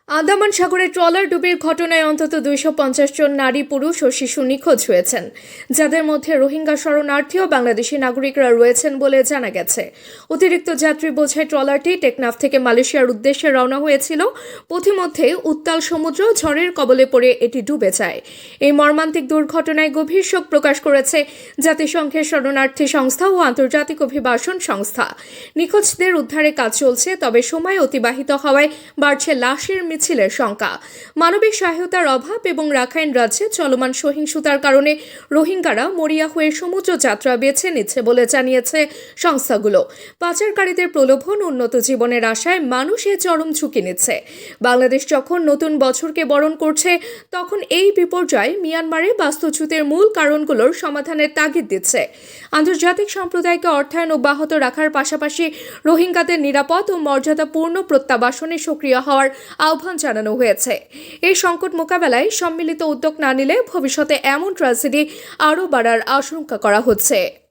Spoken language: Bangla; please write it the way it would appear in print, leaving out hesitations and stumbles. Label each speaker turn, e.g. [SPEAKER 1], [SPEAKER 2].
[SPEAKER 1] আন্দামান সাগরে ট্রলার ডুবির ঘটনায় অন্তত 250 জন নারী, পুরুষ ও শিশু নিখোঁজ হয়েছেন, যাদের মধ্যে রোহিঙ্গা শরণার্থী ও বাংলাদেশি নাগরিকরা রয়েছেন বলে জানা গেছে। অতিরিক্ত যাত্রী বোঝাই ট্রলারটি টেকনাফ থেকে মালয়েশিয়ার উদ্দেশ্যে রওনা হয়েছিল। পথিমধ্যে উত্তাল সমুদ্র ঝড়ের কবলে পড়ে এটি ডুবে যায়। এই মর্মান্তিক দুর্ঘটনায় গভীর শোক প্রকাশ করেছে জাতিসংঘের শরণার্থী সংস্থা ও আন্তর্জাতিক অভিবাসন সংস্থা। নিখোঁজদের উদ্ধারে কাজ চলছে, তবে সময় অতিবাহিত হওয়ায় বাড়ছে লাশের মিছিলের সংখ্যা। মানবিক সহায়তার অভাব এবং রাখাইন রাজ্যে চলমান সহিংসতার কারণে রোহিঙ্গারা মরিয়া হয়ে সমুদ্র যাত্রা বেছে নিচ্ছে বলে জানিয়েছে সংস্থাগুলো। পাচারকারীদের প্রলোভন, উন্নত জীবনের আশায় মানুষ এ চরম ঝুঁকি নিচ্ছে। বাংলাদেশ যখন নতুন বছরকে বরণ করছে, তখন এই বিপর্যয় মিয়ানমারে বাস্তুচ্যুতির মূল কারণগুলোর সমাধানের তাগিদ দিচ্ছে। আন্তর্জাতিক সম্প্রদায়কে অর্থায়ন অব্যাহত রাখার পাশাপাশি রোহিঙ্গাদের নিরাপদ ও মর্যাদাপূর্ণ প্রত্যাবাসনে সক্রিয় হওয়ার আহ্বান জানানো হয়েছে। এই সংকট মোকাবেলায় সম্মিলিত উদ্যোগ না নিলে ভবিষ্যতে এমন ট্র্যাজেডি আরও বাড়ার আশঙ্কা করা হচ্ছে।